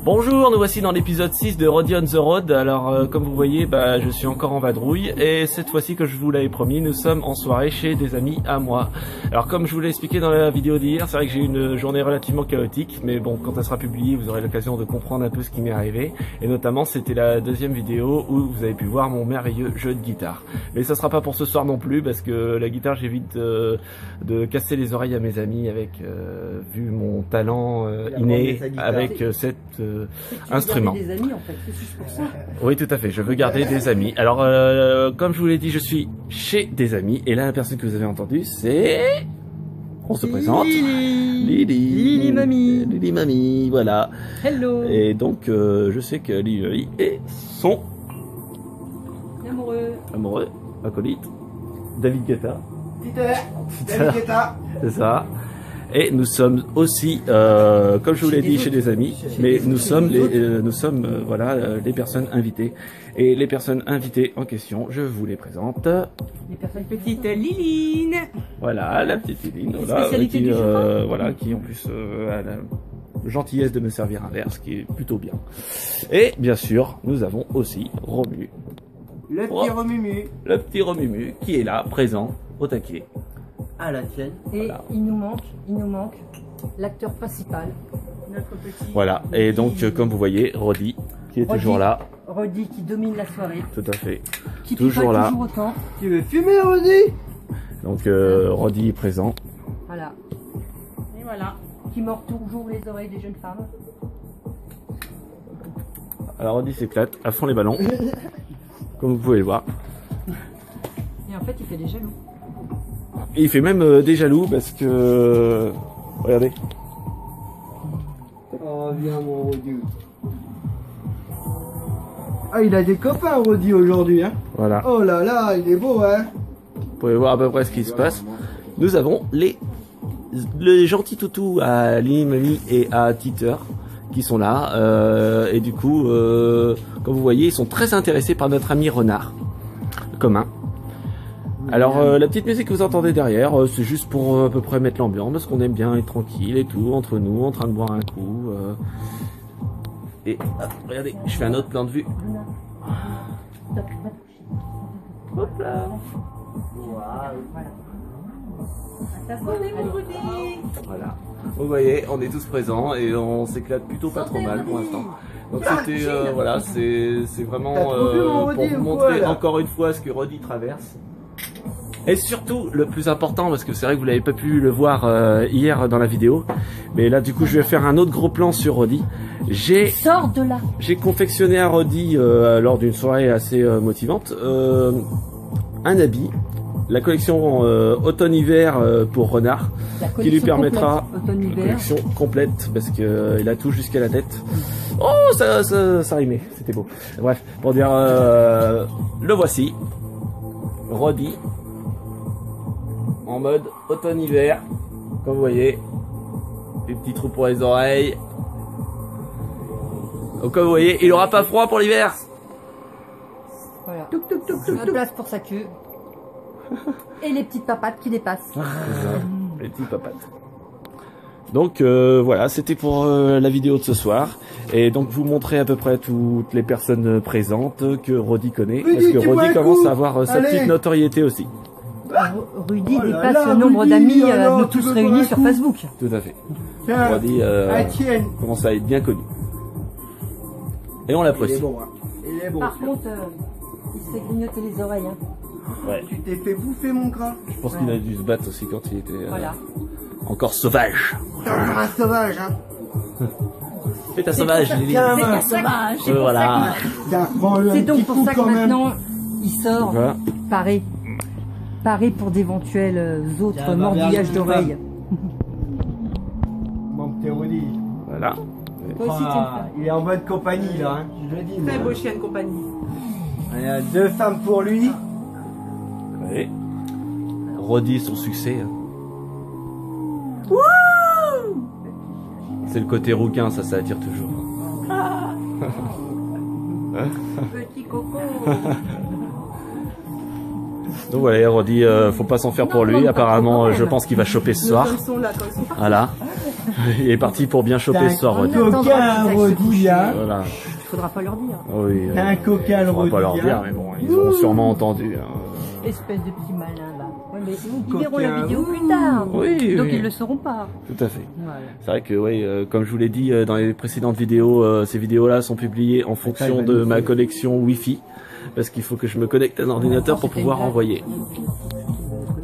Bonjour, nous voici dans l'épisode 6 de Roddy on the Road. Alors comme vous voyez, je suis encore en vadrouille et cette fois-ci, que je vous l'avais promis, nous sommes en soirée chez des amis à moi. Alors comme je vous l'ai expliqué dans la vidéo d'hier, c'est vrai que j'ai eu une journée relativement chaotique, mais bon, quand elle sera publiée, vous aurez l'occasion de comprendre un peu ce qui m'est arrivé. Et notamment, c'était la deuxième vidéo où vous avez pu voir mon merveilleux jeu de guitare. Mais ça sera pas pour ce soir non plus, parce que la guitare, j'évite de casser les oreilles à mes amis avec, vu mon talent inné avec cet instrument. Des amis, en fait. C'est juste pour ça. Oui, tout à fait, je veux garder des amis. Alors, comme je vous l'ai dit, je suis chez des amis, et là, la personne que vous avez entendue, c'est... On se présente. Lily Mamie. Lily Mamie, voilà. Hello. Et donc, je sais que Lily est son... Amoureux, acolyte, David Guetta. David Guetta. C'est ça. Et nous sommes aussi, comme je vous l'ai dit, chez des amis, mais nous sommes les personnes invitées. Et les personnes invitées en question, je vous les présente. Les personnes petites, Liline. Voilà, la petite Liline, Spécialité du jour. voilà, qui en plus a la gentillesse de me servir un verre, ce qui est plutôt bien. Et bien sûr, nous avons aussi Romu. Le petit Romumu. Le petit Romumu qui est là, présent, au taquet. À la tienne. Et voilà. il nous manque l'acteur principal, notre petit. Voilà, et donc comme vous voyez, Roddy qui est toujours là. Roddy qui domine la soirée. Tout à fait. Qui toujours là. Toujours autant. Tu veux fumer, Roddy? Donc Roddy est présent. Voilà. Et voilà. Qui mord toujours les oreilles des jeunes femmes. Alors Roddy s'éclate à fond les ballons, comme vous pouvez le voir. Et en fait, il fait des jaloux. Et il fait même des jaloux parce que... Regardez. Oh, viens mon Roddy. Ah, il a des copains, Roddy, aujourd'hui, hein. Voilà. Oh là là, il est beau, hein. Vous pouvez voir à peu près ce qui se passe. Nous avons les gentils toutous à Lily Mamie et à Titer qui sont là. Et du coup, comme vous voyez, ils sont très intéressés par notre ami Renard commun. Alors la petite musique que vous entendez derrière, c'est juste pour à peu près mettre l'ambiance, parce qu'on aime bien être tranquille et tout, entre nous, en train de boire un coup. Et hop, regardez, je fais un autre plan de vue. Hop là. Voilà. Vous voyez, on est tous présents et on s'éclate plutôt pas trop mal pour l'instant. Donc c'était voilà, c'est vraiment pour vous montrer encore une fois ce que Roddy traverse. Et surtout, le plus important, parce que c'est vrai que vous n'avez pas pu le voir hier dans la vidéo, mais là du coup je vais faire un autre gros plan sur Roddy. Sors de là. J'ai confectionné à Roddy, lors d'une soirée assez motivante, un habit, la collection automne-hiver pour Renard, qui lui permettra une collection complète, parce qu'il a tout jusqu'à la tête. Oh, ça rimait, c'était beau. Bref, pour dire, le voici, Roddy, en mode automne-hiver, comme vous voyez, des petits trous pour les oreilles. Donc comme vous voyez, il aura pas froid pour l'hiver. Voilà. La place pour sa queue. Et les petites papates qui dépassent. Les petites papates. Donc voilà, c'était pour la vidéo de ce soir. Et donc vous montrer à peu près toutes les personnes présentes que Roddy connaît. Parce que Roddy commence à avoir sa petite notoriété aussi. Rudy dépasse le nombre d'amis, nous tous réunis sur Facebook. Tout à fait. Roddy commence à être bien connu. Et on l'apprécie. Par contre, il se fait grignoter les oreilles. Hein. Ouais. Tu t'es fait bouffer, mon gras. Je pense qu'il a dû se battre aussi quand il était encore sauvage. T'es encore un sauvage, hein. Fais ta sauvage, Lily. C'est un sauvage. Voilà. C'est donc pour ça que maintenant, il sort paré pour d'éventuels autres mordillages d'oreilles. Mon petit Roddy. Voilà. Il est en bonne compagnie, là, hein. Je le dis. Très beau chien de compagnie. Il y a 2 femmes pour lui. Oui. Roddy son succès. C'est le côté rouquin, ça attire toujours. Petit coco. Donc voilà, Roddy, faut pas s'en faire pour lui. Apparemment, je pense qu'il va choper ce soir. Voilà. Il est parti pour bien choper ce soir, Rodi. Coquin, Rodi, là. Voilà. Il faudra pas leur dire. Oui, T'as un coquin, le Rodi. On va pas leur dire, mais bon, ils ont sûrement entendu. Espèce de petit malin là. Ouais, mais ils verront Coquin. la vidéo plus tard. Oui, Donc oui. ils le sauront pas. Tout à fait. Voilà. C'est vrai que, oui, comme je vous l'ai dit dans les précédentes vidéos, ces vidéos-là sont publiées en fonction de ma connexion Wi-Fi. Parce qu'il faut que je me connecte à un ordinateur pour pouvoir envoyer.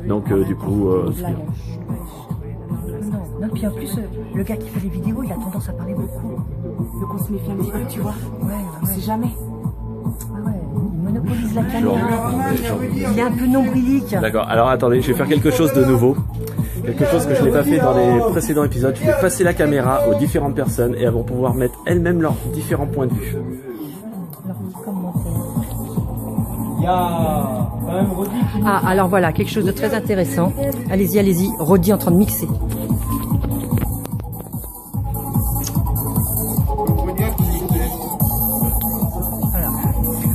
Donc, du coup, Non, puis en plus, le gars qui fait les vidéos, il a tendance à parler beaucoup. Donc on se méfie un petit peu, tu vois. On sait jamais. Ah ouais, il monopolise la caméra. Il est un peu nombrilique. D'accord, alors attendez, je vais faire quelque chose de nouveau. Quelque chose que je n'ai pas fait dans les précédents épisodes. Je vais passer la caméra aux différentes personnes et elles vont pouvoir mettre elles-mêmes leurs différents points de vue. Il y a quand même Rodi qui... Ah, alors voilà, quelque chose de très intéressant. Allez-y, allez-y. Rodi en train de mixer.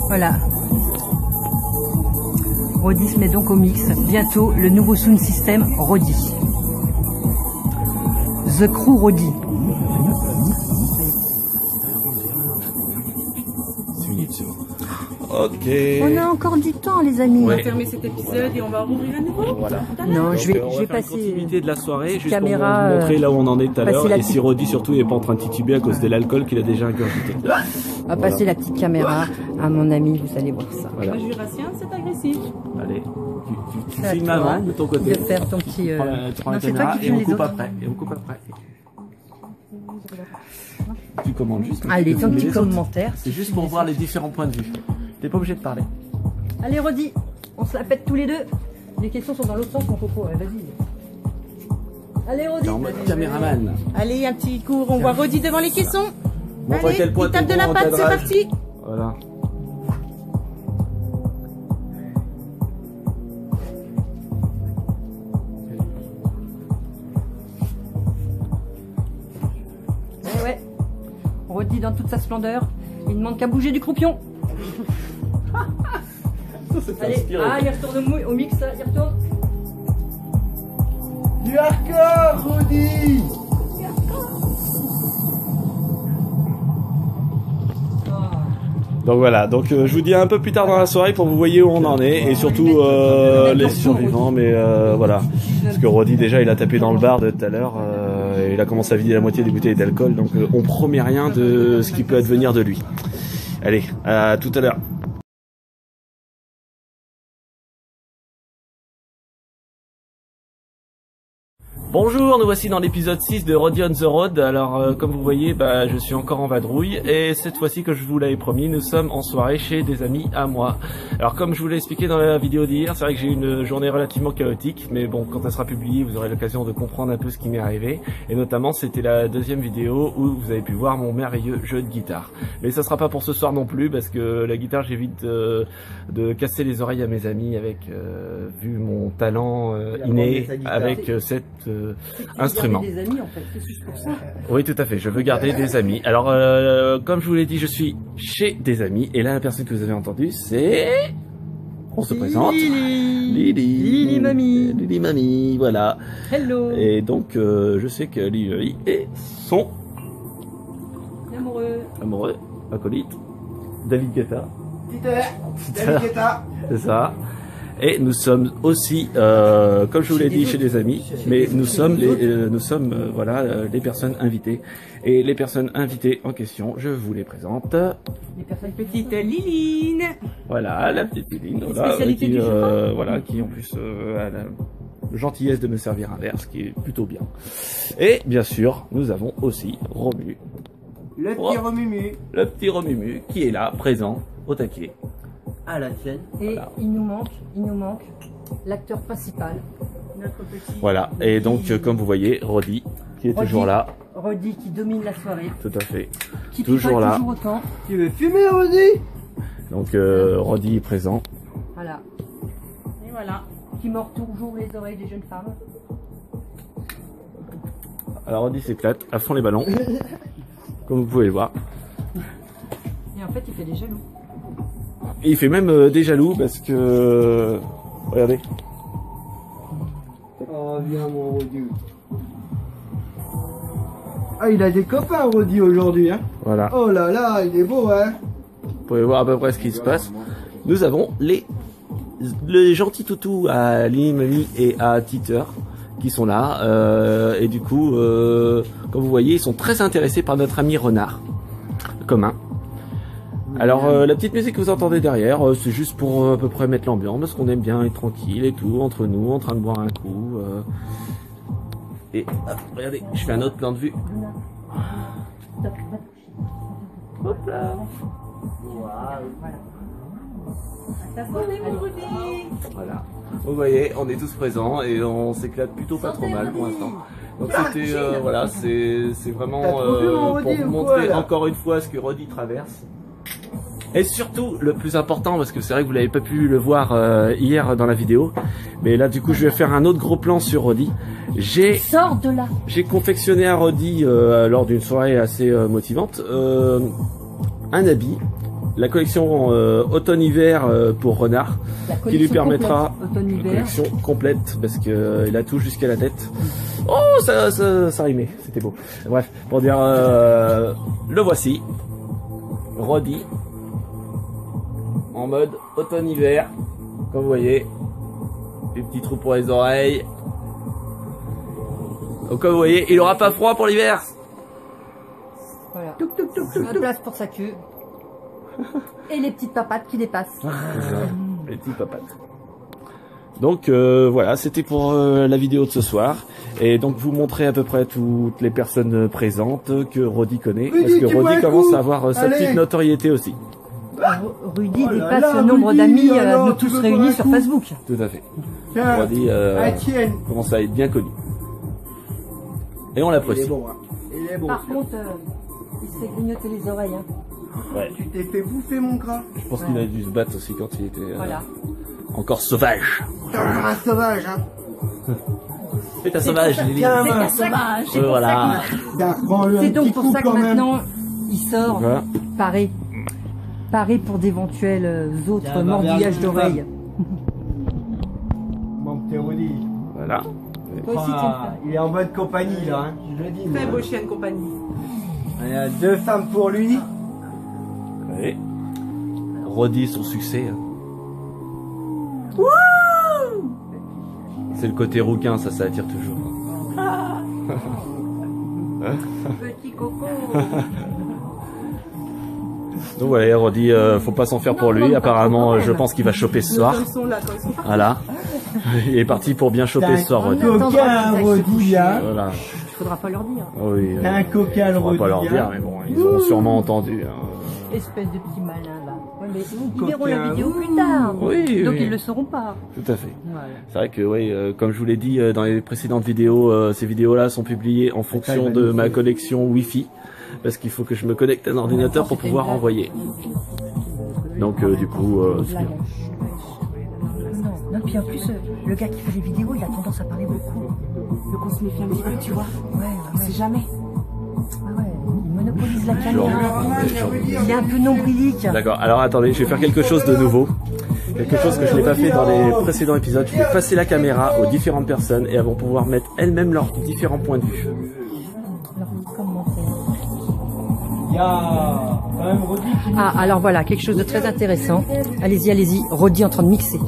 Voilà. Rodi se met donc au mix. Bientôt, le nouveau sound system Rodi. The Crew Rodi. Ok. On a encore du temps, les amis. On va fermer cet épisode et on va rouvrir à nouveau. Voilà. Non, Donc, je vais on va faire une passer. continuité de la soirée juste caméra, pour vous montrer là où on en est tout à passer l'heure la et si petite- Rodi surtout n'est pas en train de tituber à cause de l'alcool qu'il a déjà ingurgité. On va passer la petite caméra à mon ami, vous allez voir ça. Voilà. Le jurassien, c'est agressif. Allez, tu C'est à filmes toi avant de ton côté. de faire ton petit. Tu prends Non, la c'est toi caméra qui et filmes on les coupe autres. après. Et on coupe après. Tu commandes juste. Allez, tu ton filmes petit les autres. commentaire. C'est juste pour voir les différents points de vue. T'es pas obligé de parler. Allez, Rodi, on se la pète tous les deux. Les questions sont dans l'autre sens, mon coco. Ouais, vas-y. Allez, Rodi. T'es en mode caméraman. Allez, un petit cours, on voit Rodi devant les caissons. Montre à Allez, quel point il tape t'es de bon la en patte, c'est cadrage. parti. Voilà. Ouais. Rodi dans toute sa splendeur. Il ne manque qu'à bouger du croupion. Allez, il retourne au mix, là, il retourne. Du hardcore, Rodi. Donc voilà, donc je vous dis un peu plus tard dans la soirée pour que vous voyez où on en est et surtout les survivants, mais voilà. Parce que Rodi déjà il a tapé dans le bar de tout à l'heure, et il a commencé à vider la moitié des bouteilles d'alcool, donc on promet rien de ce qui peut advenir de lui. Allez, à tout à l'heure. Bonjour, nous voici dans l'épisode 6 de Rodi on the Road. Alors comme vous voyez, je suis encore en vadrouille et cette fois-ci, que je vous l'avais promis, nous sommes en soirée chez des amis à moi. Alors comme je vous l'ai expliqué dans la vidéo d'hier, c'est vrai que j'ai eu une journée relativement chaotique, mais bon, quand elle sera publiée, vous aurez l'occasion de comprendre un peu ce qui m'est arrivé. Et notamment, c'était la deuxième vidéo où vous avez pu voir mon merveilleux jeu de guitare. Mais ça sera pas pour ce soir non plus, parce que la guitare, j'évite de casser les oreilles à mes amis avec, vu mon talent inné avec cet instrument. Des amis, en fait. C'est juste pour ça. Oui, tout à fait, je veux garder des amis. Alors, comme je vous l'ai dit, je suis chez des amis, et là, la personne que vous avez entendue, c'est... On se présente. Lily. Lily Mamie. Lily Mamie, voilà. Hello. Et donc, je sais que Lily est son Amoureux. amoureux, acolyte, David Guetta. Peter. David Guetta. C'est ça. Et nous sommes aussi, comme je vous l'ai dit, chez des amis, mais nous sommes les personnes invitées. Et les personnes invitées en question, je vous les présente. Les personnes Petite Liline. Voilà, la petite Liline, spécialité du jeu. qui en plus a la gentillesse de me servir un verre, ce qui est plutôt bien. Et bien sûr, nous avons aussi Romu, Le petit Romumu. le petit Romumu, qui est là, présent, au taquet. À la scène. Et il nous manque l'acteur principal. Notre petit. Voilà, et donc comme vous voyez, Rodi, qui est Rodi. toujours là, Rodi qui domine la soirée. tout à fait, Qui toujours pique pas là. toujours autant. Tu veux fumer, Rodi? Donc Rodi est présent. Voilà. Et voilà. Qui mord toujours les oreilles des jeunes femmes. Alors Rodi s'éclate à fond les ballons, comme vous pouvez le voir. Et en fait, il fait des jaloux. Et il fait même des jaloux parce que... regardez. Oh, viens, mon Rodi. Ah, il a des copains, Rodi, aujourd'hui, hein. Voilà. Oh là là, il est beau, hein. Vous pouvez voir à peu près ce qui se passe. Nous avons les gentils toutous à Limami et à Titer qui sont là. Et du coup, comme vous voyez, ils sont très intéressés par notre ami renard commun. Alors la petite musique que vous entendez derrière, c'est juste pour à peu près mettre l'ambiance, parce qu'on aime bien être tranquille et tout, entre nous, en train de boire un coup. Et hop, regardez, je fais un autre plan de vue. Hop là. Voilà. Vous voyez, on est tous présents et on s'éclate plutôt pas trop mal pour l'instant. Donc c'était voilà, c'est vraiment pour vous montrer encore une fois ce que Rodi traverse. Et surtout, le plus important, parce que c'est vrai que vous l'avez pas pu le voir hier dans la vidéo, mais là du coup je vais faire un autre gros plan sur Rodi. J'ai confectionné à Rodi lors d'une soirée assez motivante un habit, la collection automne-hiver pour renard, qui lui permettra une collection complète parce que il a tout jusqu'à la tête. Oh, ça rimait, c'était beau. Bref, pour dire le voici, Rodi. En mode automne-hiver, comme vous voyez, des petits trous pour les oreilles. Donc comme vous voyez, il aura pas froid pour l'hiver. Voilà. La place pour sa queue. Et les petites papates qui dépassent. Les petites papates. Donc voilà, c'était pour la vidéo de ce soir. Et donc vous montrer à peu près toutes les personnes présentes que Rodi connaît. Parce que Rodi commence à avoir sa petite notoriété aussi. Rudy dépasse le nombre d'amis nous tous réunis sur Facebook. Tout à fait. Rodi commence à être bien connu. Et on l'apprécie. Il est bon, hein. Il est bon. Par contre, il se fait grignoter les oreilles. Hein. Ouais. Tu t'es fait bouffer, mon gras. Je pense qu'il a dû se battre aussi quand il était voilà. Encore sauvage. T'es un sauvage, hein. C'est un sauvage, Lily. C'est un sauvage. Voilà. C'est donc pour ça que maintenant, il sort paré pour d'éventuels autres mordillages d'oreilles. Mon petit Rodi. Voilà. Il est en bonne compagnie, là, hein. Je le dis. Très beau chien de compagnie. Il y a 2 femmes pour lui. Oui. Rodi son succès. C'est le côté rouquin, ça attire toujours. Petit coco. Donc voilà, Rodi, faut pas s'en faire pour lui. Apparemment, je pense qu'il va choper ce soir. Voilà. Il est parti pour bien choper ce soir, Rodi. Un coquin, Rodi, hein. Voilà. Il faudra pas leur dire. Oui. Un coquin, on va Rodi. pas leur dire, mais bon, ils ont sûrement entendu. Espèce de petit malin, là. Ouais, mais ils verront la vidéo plus tard. Oui, donc oui. ils le sauront pas. Tout à fait. Voilà. C'est vrai que, oui, comme je vous l'ai dit dans les précédentes vidéos, ces vidéos-là sont publiées en fonction de ma connexion Wi-Fi. Parce qu'il faut que je me connecte à un ordinateur pour pouvoir envoyer. Donc du coup, non, puis en plus, le gars qui fait les vidéos, il a tendance à parler beaucoup. Donc on se méfie un petit peu, tu vois. Ouais, On sait jamais. Ah ouais, il monopolise la caméra. Il est un peu nombrilique. D'accord, alors attendez, je vais faire quelque chose de nouveau. Quelque chose que je n'ai pas fait dans les précédents épisodes. Je vais passer la caméra aux différentes personnes et elles vont pouvoir mettre elles-mêmes leurs différents points de vue. Ah, alors voilà, quelque chose de très intéressant. Allez-y, allez-y. Rodi en train de mixer.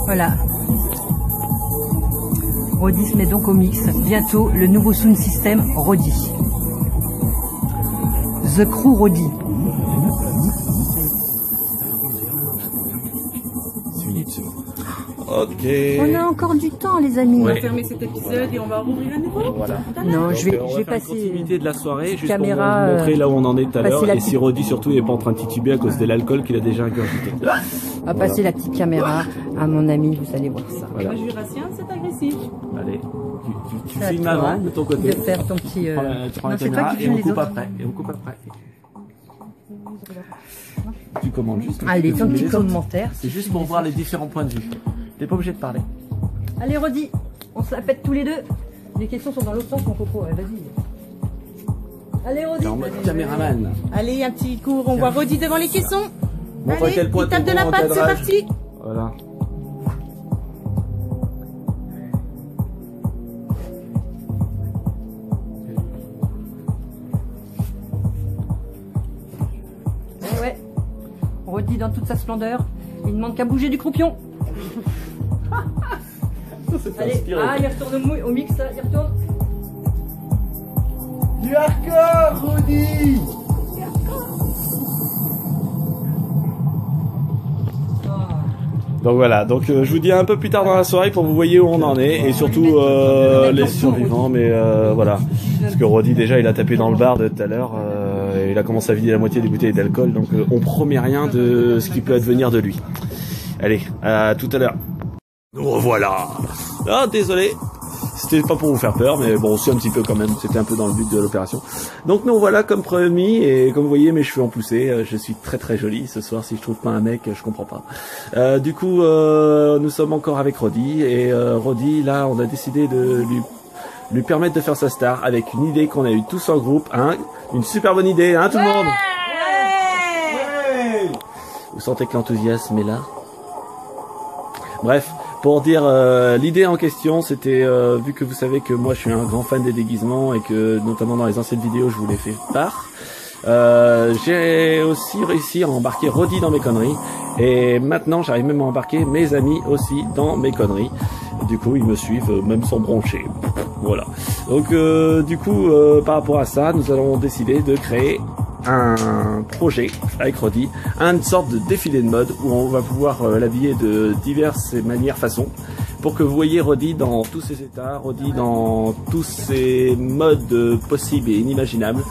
Voilà. Rodi se met donc au mix. Bientôt, le nouveau sound system Rodi. The Crew Rodi. Ok. On a encore du temps, les amis. On va fermer cet épisode et on va rouvrir à nouveau. Voilà. Non, je vais faire passer une continuité de la soirée juste caméra, pour vous montrer là où on en est tout à l'heure. la Et si Rodi surtout n'est pas en train de tituber à cause de l'alcool qu'il a déjà ingurgité. On va passer la petite caméra à mon ami, vous allez voir ça. Voilà. Moi, Jurassien, c'est agressif. Allez, tu C'est à filmes toi avant de ton côté. de faire ton petit. Tu prends la Non, c'est toi caméra qui et filmes on les coupe autres. après. Et on coupe après. Tu commandes juste. Allez, tu ton filmes petit les autres. commentaire. C'est juste pour voir les différents points de vue. T'es pas obligé de parler. Allez, Rodi, on se la pète tous les deux. Les questions sont dans l'autre sens, mon coco. Allez, vas-y. Allez, Rodi. T'es en mode caméraman. Allez, un petit cours. On voit Rodi devant les caissons. Montre à Allez, quel point il tape t'es de bon la en patte, c'est cadrage. parti. Voilà. ouais. Rodi dans toute sa splendeur. Il ne manque qu'à bouger du croupion. Allez, ah, il retourne au mix, là, il retourne. Du hardcore, Rodi. Donc voilà, donc je vous dis un peu plus tard dans la soirée pour que vous voyez où on en est et surtout les survivants, mais voilà. Parce que Rodi déjà il a tapé dans le bar de tout à l'heure, il a commencé à vider la moitié des bouteilles d'alcool, donc on promet rien de ce qui peut advenir de lui. Allez, à tout à l'heure. Nous revoilà. Ah désolé, c'était pas pour vous faire peur, mais bon aussi un petit peu quand même, c'était un peu dans le but de l'opération. Donc nous voilà comme promis, et comme vous voyez mes cheveux ont poussé, je suis très très jolie ce soir, si je trouve pas un mec, je comprends pas. Du coup nous sommes encore avec Rodi, et Rodi là on a décidé de lui permettre de faire sa star avec une idée qu'on a eue tous en groupe, hein, une super bonne idée, hein tout le monde. Ouais. Vous sentez que l'enthousiasme est là? Bref. Pour dire, l'idée en question, c'était, vu que vous savez que moi je suis un grand fan des déguisements et que notamment dans les anciennes vidéos je vous l'ai fait part, j'ai aussi réussi à embarquer Rodi dans mes conneries, et maintenant j'arrive même à embarquer mes amis aussi dans mes conneries. Du coup ils me suivent même sans broncher. Voilà. Donc du coup par rapport à ça, nous allons décider de créer un projet avec Rodi, une sorte de défilé de mode où on va pouvoir l'habiller de diverses manières, façons, pour que vous voyez Rodi dans tous ses états, Rodi dans tous ses modes possibles et inimaginables.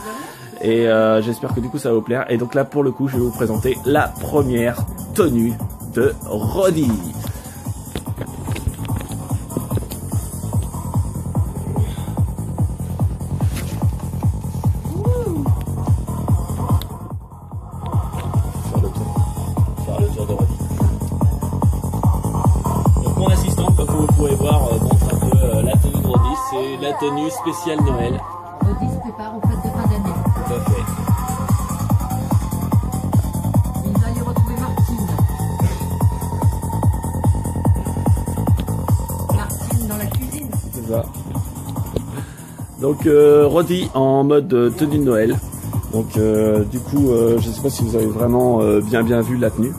Et j'espère que du coup ça va vous plaire. Et donc là pour le coup je vais vous présenter la première tenue de Rodi. Tenue spéciale Noël. Rodi se prépare aux fêtes de fin d'année. Tout à fait. Il va aller retrouver Martine. Martine dans la cuisine. C'est ça. Donc Rodi en mode tenue de Noël. Donc du coup, je sais pas si vous avez vraiment bien vu la tenue.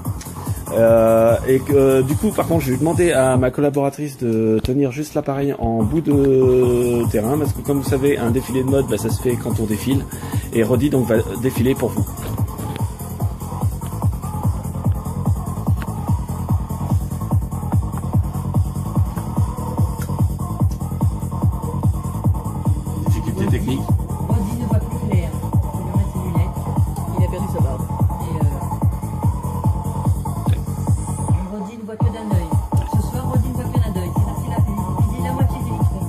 Et que du coup par contre je vais demander à ma collaboratrice de tenir juste l'appareil en bout de terrain, parce que comme vous savez un défilé de mode bah, ça se fait quand on défile, et Rodi donc va défiler pour vous. Difficulté technique. Rodi ne voit plus clair. Il lui remet ses lunettes. Il a perdu sa barbe. Rodi ne voit que d'un œil. Ce soir, Rodi ne voit que d'un œil. C'est-à-dire qu'il a vidé la moitié des litrons.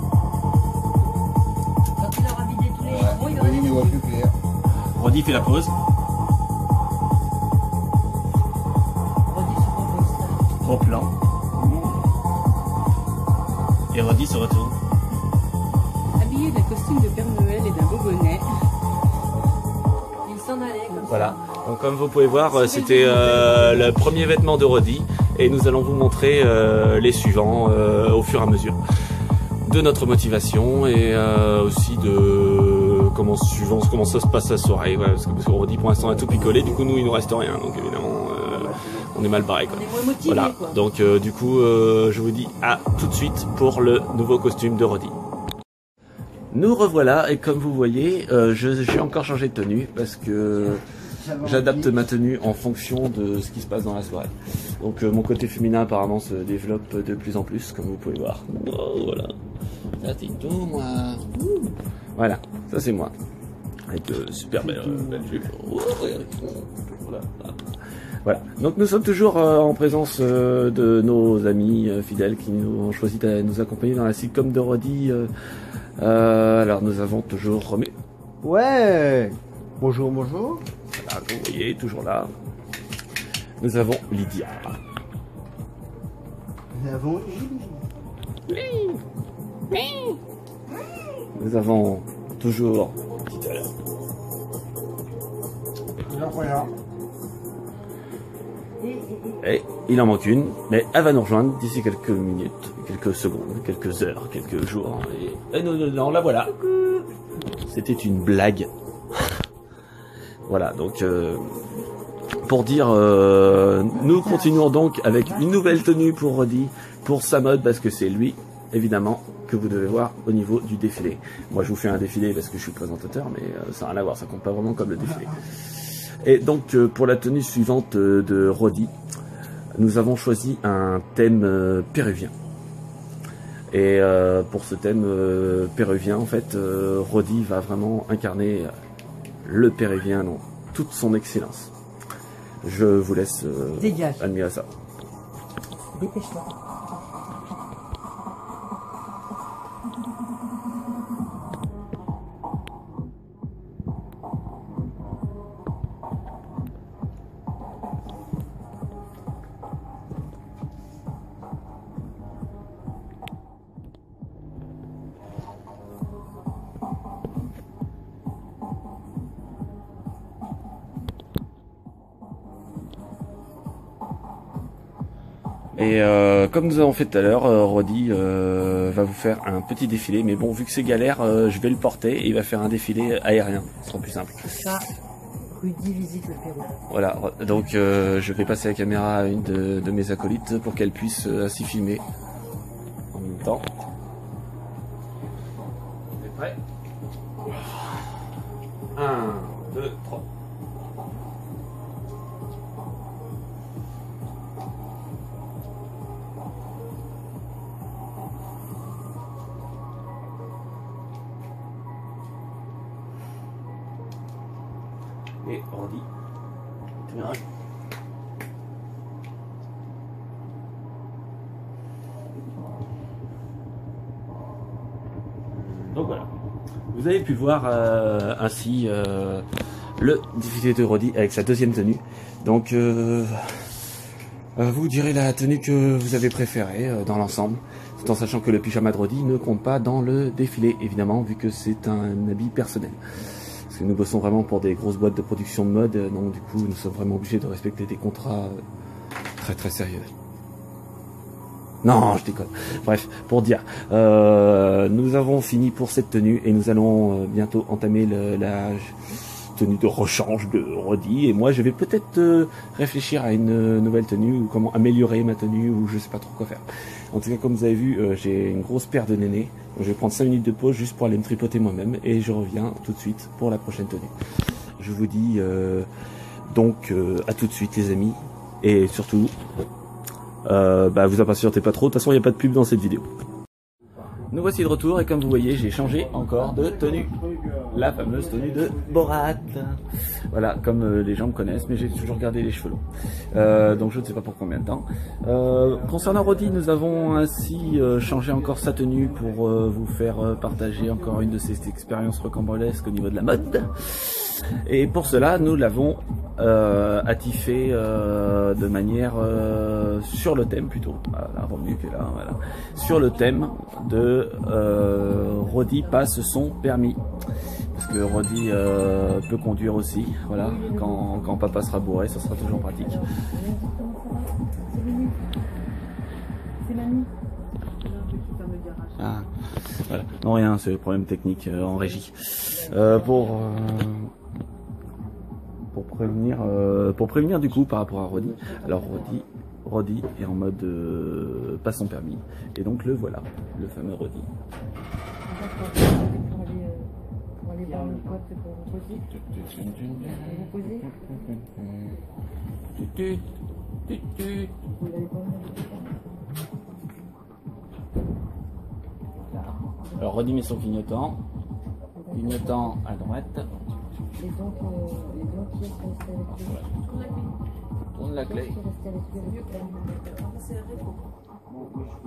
Quand il aura vidé tous les litrons, il aura Rodi ne voit plus clair. Rodi fait la pause. Rodi se compose. Gros plan. Et Rodi se retourne. Habillé d'un costume de Père Noël et d'un beau bonnet. Il s'en allait comme Voilà. ça. Donc comme vous pouvez voir, c'était le premier vêtement de Rodi, et nous allons vous montrer les suivants au fur et à mesure de notre motivation, et aussi de comment ça se passe la soirée, ouais, parce que Rodi pour l'instant a tout picolé, du coup nous il nous reste rien, donc évidemment on est mal barré quoi. On est moins motivé, Voilà, quoi. donc du coup je vous dis à tout de suite pour le nouveau costume de Rodi. Nous revoilà, et comme vous voyez, j'ai encore changé de tenue parce que j'adapte ma tenue en fonction de ce qui se passe dans la soirée. Donc mon côté féminin apparemment se développe de plus en plus, comme vous pouvez voir. Oh, voilà. Ça c'est tout moi. Voilà, ça c'est moi. Avec super belle jupe. Oh, regardez. Voilà. Voilà. Donc nous sommes toujours en présence de nos amis fidèles qui nous ont choisi de nous accompagner dans la sitcom de Rodi. Alors nous avons toujours Romu. Ouais. Bonjour, bonjour. Voilà, vous voyez, toujours là. Nous avons Lydia. Nous avons Nous avons toujours tout à l'heure. Voilà. Et il en manque une, mais elle va nous rejoindre d'ici quelques minutes, quelques secondes, quelques heures, quelques jours. Et non, la voilà. C'était une blague. Voilà, donc pour dire, nous continuons donc avec une nouvelle tenue pour Roddy, pour sa mode, parce que c'est lui, évidemment, que vous devez voir au niveau du défilé. Moi je vous fais un défilé parce que je suis présentateur, mais ça n'a rien à voir, ça compte pas vraiment comme le défilé. Et donc pour la tenue suivante de Roddy, nous avons choisi un thème péruvien. Et pour ce thème péruvien, en fait, Roddy va vraiment incarner le péruvien dans toute son excellence. Je vous laisse admirer ça. Dépêche-toi. Et comme nous avons fait tout à l'heure, Roddy va vous faire un petit défilé, mais bon, vu que c'est galère, je vais le porter et il va faire un défilé aérien, ce sera plus simple. Ça, Rudy visite le Pérou. Voilà, donc je vais passer la caméra à une de mes acolytes pour qu'elle puisse s'y filmer en même temps. On est prêt? 1, 2, 3. Et Roddy, tu verras. Donc voilà, vous avez pu voir ainsi le défilé de Roddy avec sa deuxième tenue. Donc vous direz la tenue que vous avez préférée dans l'ensemble, tout en sachant que le pyjama de Roddy ne compte pas dans le défilé, évidemment, vu que c'est un habit personnel. Parce que nous bossons vraiment pour des grosses boîtes de production de mode, donc du coup nous sommes vraiment obligés de respecter des contrats très sérieux. Non, je déconne. Bref, pour dire, nous avons fini pour cette tenue et nous allons bientôt entamer la tenue de rechange de Roddy. Et moi, je vais peut-être réfléchir à une nouvelle tenue ou comment améliorer ma tenue ou je sais pas trop quoi faire. En tout cas, comme vous avez vu, j'ai une grosse paire de nénés. Donc, je vais prendre 5 minutes de pause juste pour aller me tripoter moi-même et je reviens tout de suite pour la prochaine tenue. Je vous dis donc à tout de suite, les amis, et surtout. Vous impatientez pas trop, de toute façon il n'y a pas de pub dans cette vidéo. Nous voici de retour et comme vous voyez j'ai changé encore de tenue. La fameuse tenue de Borat. Voilà, comme les gens me connaissent, mais j'ai toujours gardé les cheveux longs. Donc je ne sais pas pour combien de temps. Concernant Roddy, nous avons ainsi changé encore sa tenue pour vous faire partager encore une de ces expériences rocambolesques au niveau de la mode. Et pour cela, nous l'avons attifé de manière sur le thème plutôt. Voilà, Romu qui est là, voilà. Sur le thème de Roddy passe son permis. Parce que Roddy peut conduire aussi. Voilà, quand papa sera bourré, ça sera toujours pratique. C'est mamie. Ah, voilà. Non rien, c'est problème technique en régie. Pour prévenir du coup par rapport à Roddy. Alors Roddy est en mode pas son permis et donc le voilà, le fameux Roddy. Pour aller voir le pote, c'est pour reposer. Alors Roddy met son clignotant à droite. Et donc, qui est resté avec lui? Tourne la clé.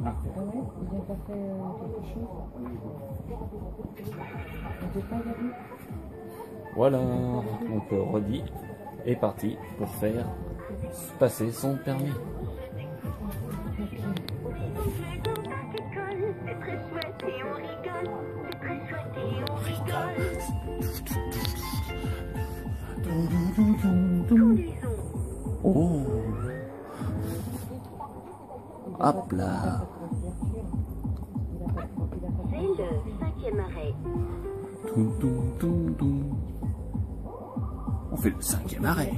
Ah ouais? Ils n'ont pas fait quelque chose? On ne peut pas y aller? Voilà, donc Roddy est parti pour faire passer son permis. Oh, hop là. C'est le 5e arrêt. On fait le 5e arrêt.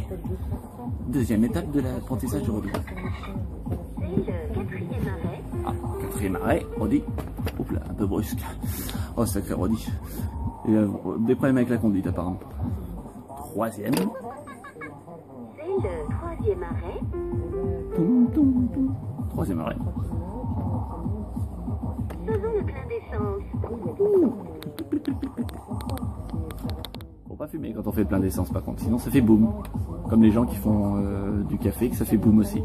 deuxième étape de l'apprentissage de Rodi. C'est le 4e arrêt. Ah, 4e arrêt, Rodi. Oups là, un peu brusque. Oh, sacré Rodi. Il a des problèmes avec la conduite apparemment. 3e. C'est le 3e arrêt. 3e arrêt. Faisons le plein d'essence. Faut pas fumer quand on fait plein d'essence par contre, sinon ça fait boum. Comme les gens qui font du café, que ça fait boum aussi.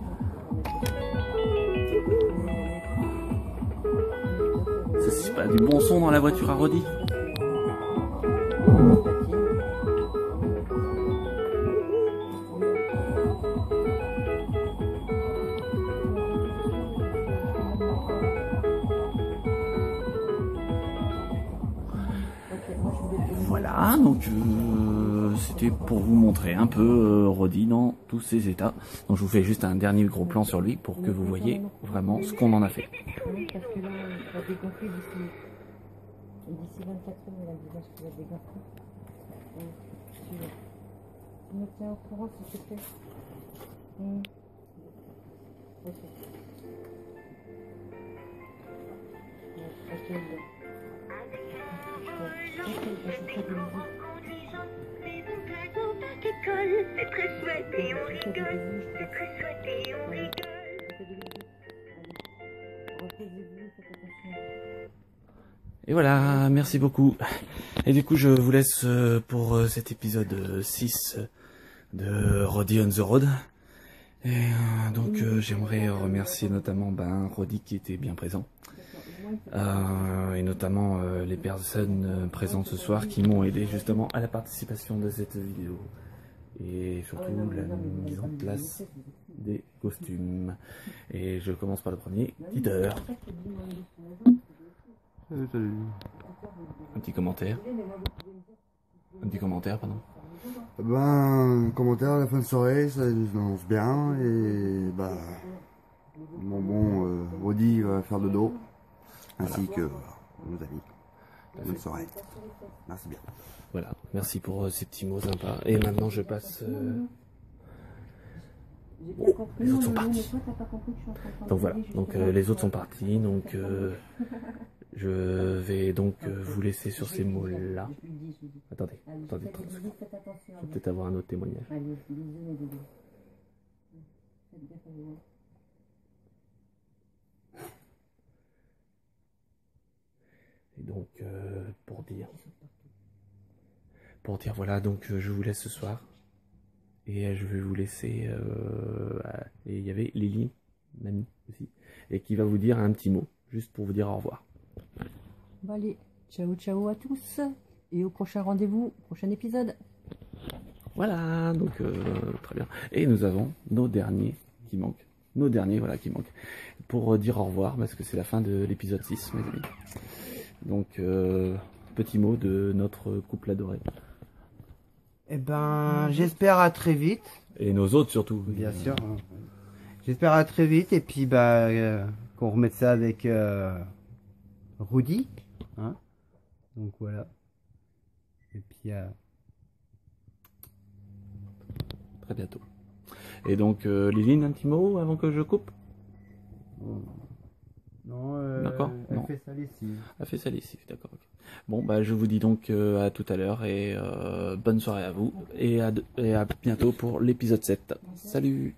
Ça c'est pas du bon son dans la voiture à Rodi. Voilà, donc c'était pour vous montrer un peu Rodi dans tous ses états. Donc je vous fais juste un dernier gros plan sur lui pour que vous voyez vraiment ce qu'on en a fait. Oui, parce que là, on va dégonfler d'ici 24 heures, il y a déjà ce qui va dégonfler. Tu me tiens au courant s'il te plaît. Ok. C'est très chouette et on rigole. C'est très chouette et on rigole. Et voilà, merci beaucoup. Et du coup, je vous laisse pour cet épisode 6 de Rodi on the Road. Et donc, j'aimerais remercier notamment Rodi qui était bien présent. Et notamment les personnes présentes ce soir qui m'ont aidé justement à la participation de cette vidéo. Et surtout la mise en place des costumes. Et je commence par le premier, Peter. Salut. Un petit commentaire. Un petit commentaire, pardon. Commentaire à la fin de soirée, ça nous annonce bien. Et mon bon Rodi va faire dodo. Ainsi que nos amis. Bonne soirée. Merci bien. Voilà, merci pour ces petits mots sympas. Et maintenant je passe... les autres sont partis. Donc voilà, donc les autres sont partis. Donc je vais donc vous laisser sur ces mots-là. Attendez 30 secondes. Je vais peut-être avoir un autre témoignage. Et donc pour dire voilà, donc je vous laisse ce soir. Et je vais vous laisser... et il y avait Lily, mamie aussi, et qui va vous dire un petit mot, juste pour vous dire au revoir. Bon allez, ciao ciao à tous, et au prochain rendez-vous, prochain épisode. Voilà, donc très bien. Et nous avons nos derniers qui manquent. Nos derniers, voilà, qui manquent. Pour dire au revoir, parce que c'est la fin de l'épisode 6, mes amis. Donc, petit mot de notre couple adoré. Eh j'espère à très vite. Et nos autres surtout. Bien sûr. J'espère à très vite et puis qu'on remette ça avec Rodi. Hein, donc voilà. Et puis très bientôt. Et donc Liline, un petit mot avant que je coupe? Non, d'accord. Elle fait sa lessive. Elle fait sa lessive, d'accord. Okay. Bon, je vous dis donc à tout à l'heure et bonne soirée à vous et à bientôt pour l'épisode 7. Salut!